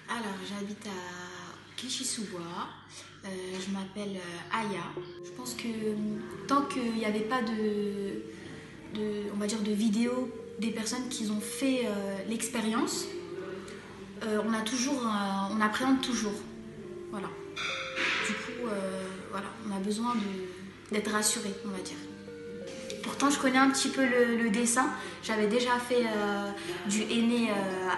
Alors, j'habite à Clichy-sous-Bois. Je m'appelle Aya. Je pense que tant qu'il n'y avait pas on va dire de vidéos des personnes qui ont fait l'expérience, on appréhende toujours. Voilà. Du coup, voilà, on a besoin d'être rassuré, on va dire. Pourtant, je connais un petit peu le dessin. J'avais déjà fait du henné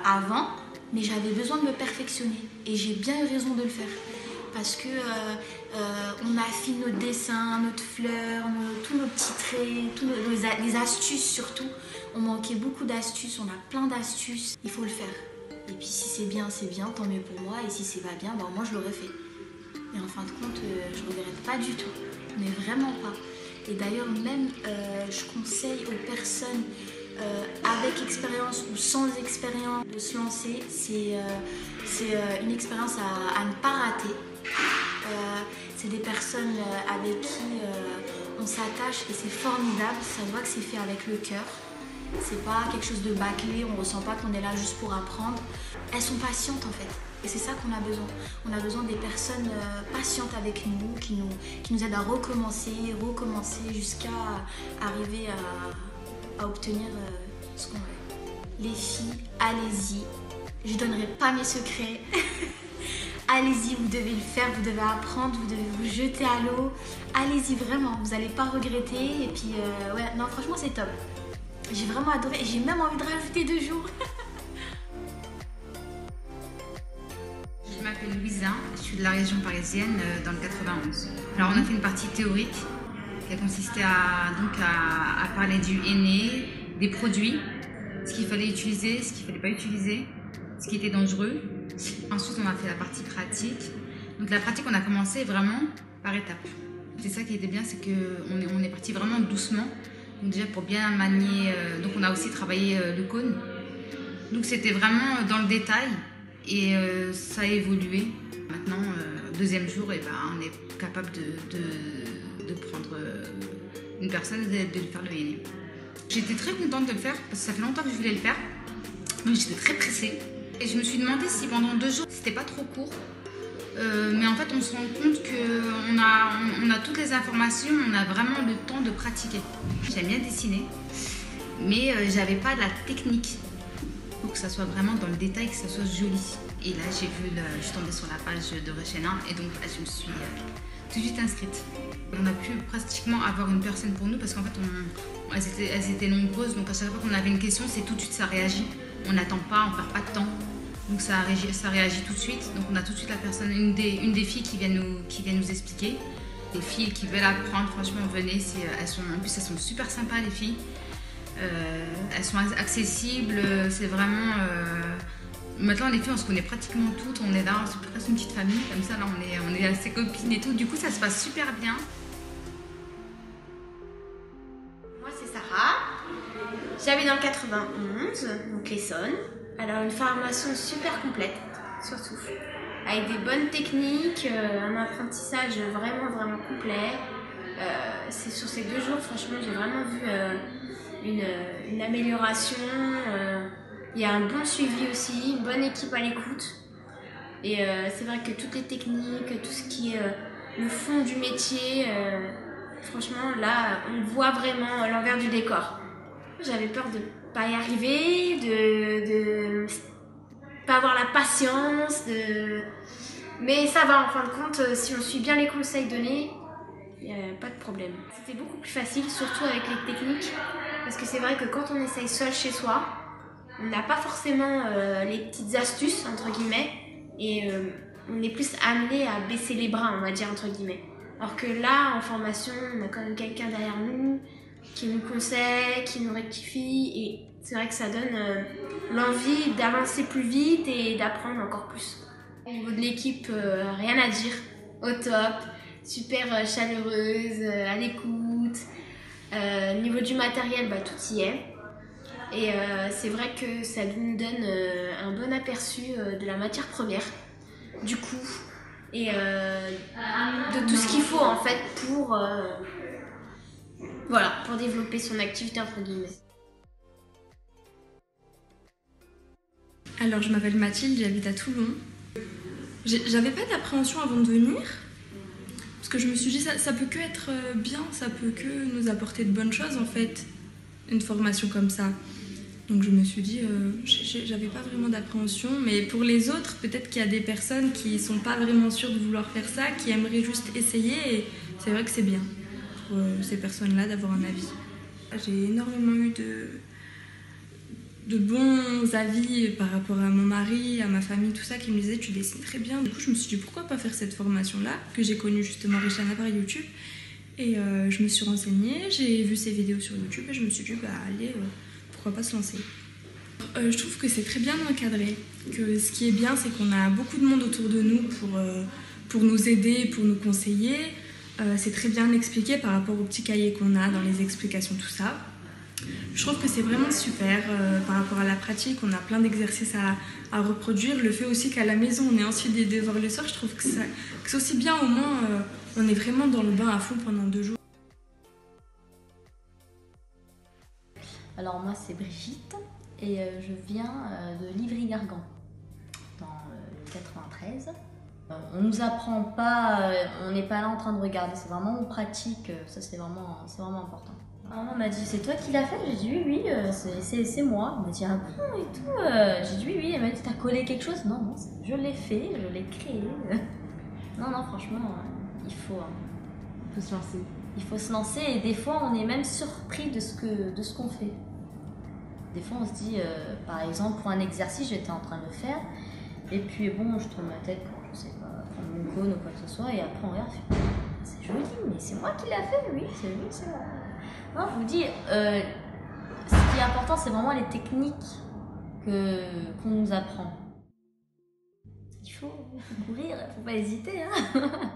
avant, mais j'avais besoin de me perfectionner. Et j'ai bien eu raison de le faire. Parce que on affine notre dessin, notre fleur, tous nos petits traits, les astuces surtout. On manquait beaucoup d'astuces, on a plein d'astuces. Il faut le faire. Et puis si c'est bien, tant mieux pour moi. Et si c'est pas bien, ben, moi je l'aurais fait. Et en fin de compte, je regrette pas du tout. Mais vraiment pas. Et d'ailleurs, même, je conseille aux personnes avec expérience ou sans expérience de se lancer. C'est une expérience à ne pas rater. C'est des personnes avec qui on s'attache et c'est formidable. Ça se voit que c'est fait avec le cœur. C'est pas quelque chose de bâclé, on ressent pas qu'on est là juste pour apprendre. Elles sont patientes en fait. Et c'est ça qu'on a besoin. On a besoin des personnes patientes avec nous, qui nous aident à recommencer jusqu'à arriver à obtenir ce qu'on veut. Les filles, allez-y. Je donnerai pas mes secrets. Allez-y, vous devez le faire, vous devez apprendre, vous devez vous jeter à l'eau. Allez-y vraiment, vous n'allez pas regretter. Et puis, ouais, non, franchement, c'est top. J'ai vraiment adoré et j'ai même envie de rajouter 2 jours. Je m'appelle Louisa, je suis de la région parisienne dans le 91. Alors on a fait une partie théorique qui a consisté à parler du henné, des produits, ce qu'il fallait utiliser, ce qu'il ne fallait pas utiliser, ce qui était dangereux. Ensuite on a fait la partie pratique. Donc la pratique on a commencé vraiment par étapes. C'est ça qui était bien, c'est qu'on est parti vraiment doucement. Donc déjà pour bien manier, donc on a aussi travaillé le cône. Donc c'était vraiment dans le détail et ça a évolué. Maintenant, deuxième jour, et ben, on est capable de prendre une personne et de lui faire le henné. J'étais très contente de le faire parce que ça fait longtemps que je voulais le faire. Donc j'étais très pressée. Et je me suis demandé si pendant 2 jours, c'était pas trop court. Mais en fait, on se rend compte qu'on a toutes les informations, on a vraiment le temps de pratiquer. J'aime bien dessiner, mais j'avais pas la technique pour que ça soit vraiment dans le détail, que ça soit joli. Et là, je suis tombée sur la page de Rechena et donc là, je me suis tout de suite inscrite. On a pu pratiquement avoir une personne pour nous parce qu'en fait, elles étaient nombreuses, donc à chaque fois qu'on avait une question, c'est tout de suite ça réagit. On n'attend pas, on perd pas de temps. Donc ça réagit tout de suite. Donc on a tout de suite la personne, une des filles qui vient nous expliquer. Les filles qui veulent apprendre, franchement, venez. En plus, elles sont super sympas, les filles. Elles sont accessibles. C'est vraiment... Maintenant, les filles, on se connaît pratiquement toutes. On est là, c'est presque une petite famille. Comme ça, là, on est assez copines et tout. Du coup, ça se passe super bien. Moi, c'est Sarah. J'habite dans le 91, donc l'Essonne. Alors une formation super complète, surtout, avec des bonnes techniques, un apprentissage vraiment complet. C'est sur ces 2 jours, franchement, j'ai vraiment vu une amélioration. Il y a un bon suivi aussi, une bonne équipe à l'écoute. Et c'est vrai que toutes les techniques, tout ce qui est le fond du métier, franchement, là, on voit vraiment l'envers du décor. J'avais peur de pas y arriver, de pas avoir la patience, mais ça va en fin de compte, si on suit bien les conseils donnés, il n'y a pas de problème. C'était beaucoup plus facile, surtout avec les techniques, parce que c'est vrai que quand on essaye seul chez soi, on n'a pas forcément les petites astuces, entre guillemets, et on est plus amené à baisser les bras, on va dire, entre guillemets. Alors que là, en formation, on a quand même quelqu'un derrière nous, qui nous conseille, qui nous rectifie, et c'est vrai que ça donne l'envie d'avancer plus vite et d'apprendre encore plus. Au niveau de l'équipe, rien à dire, au top, super chaleureuse, à l'écoute. Au niveau du matériel, tout y est. Et c'est vrai que ça nous donne un bon aperçu de la matière première, du coût, et de tout ce qu'il faut en fait pour... Voilà, pour développer son activité entre guillemets. Alors je m'appelle Mathilde, j'habite à Toulon. J'avais pas d'appréhension avant de venir, parce que je me suis dit ça peut que être bien, ça peut que nous apporter de bonnes choses en fait, une formation comme ça. Donc je me suis dit, j'avais pas vraiment d'appréhension, mais pour les autres, peut-être qu'il y a des personnes qui sont pas vraiment sûres de vouloir faire ça, qui aimeraient juste essayer, et c'est vrai que c'est bien pour ces personnes-là d'avoir un avis. J'ai énormément eu de bons avis par rapport à mon mari, à ma famille, tout ça, qui me disaient tu dessines très bien. Du coup, je me suis dit pourquoi pas faire cette formation-là, que j'ai connue justement Richana par YouTube. Et je me suis renseignée, j'ai vu ses vidéos sur YouTube et je me suis dit bah allez, pourquoi pas se lancer. Je trouve que c'est très bien encadré, que ce qui est bien c'est qu'on a beaucoup de monde autour de nous pour nous aider, pour nous conseiller. C'est très bien expliqué par rapport au petit cahier qu'on a dans les explications, tout ça. Je trouve que c'est vraiment super par rapport à la pratique, on a plein d'exercices à reproduire. Le fait aussi qu'à la maison on ait ensuite des devoirs le soir, je trouve que c'est aussi bien, au moins on est vraiment dans le bain à fond pendant 2 jours. Alors moi c'est Brigitte et je viens de Livry-Gargan dans le 93. On nous apprend pas, on n'est pas là en train de regarder, c'est vraiment en pratique, ça c'est vraiment important. Maman m'a dit c'est toi qui l'as fait? J'ai dit oui, c'est moi. Elle m'a dit ah bon et tout. J'ai dit oui. Elle m'a dit t'as collé quelque chose? Non, je l'ai fait, je l'ai créé. Non, franchement, il faut se lancer. Il faut se lancer et des fois on est même surpris de ce qu'on fait. Des fois on se dit, par exemple pour un exercice j'étais en train de le faire et puis bon je tourne ma tête pour, je sais pas, prendre mon cône ou quoi que ce soit et après on regarde, c'est joli mais c'est moi qui l'ai fait, oui c'est joli, c'est moi. Non, je vous dis, ce qui est important, c'est vraiment les techniques qu'on nous apprend. Il faut courir, il ne faut pas hésiter. Hein.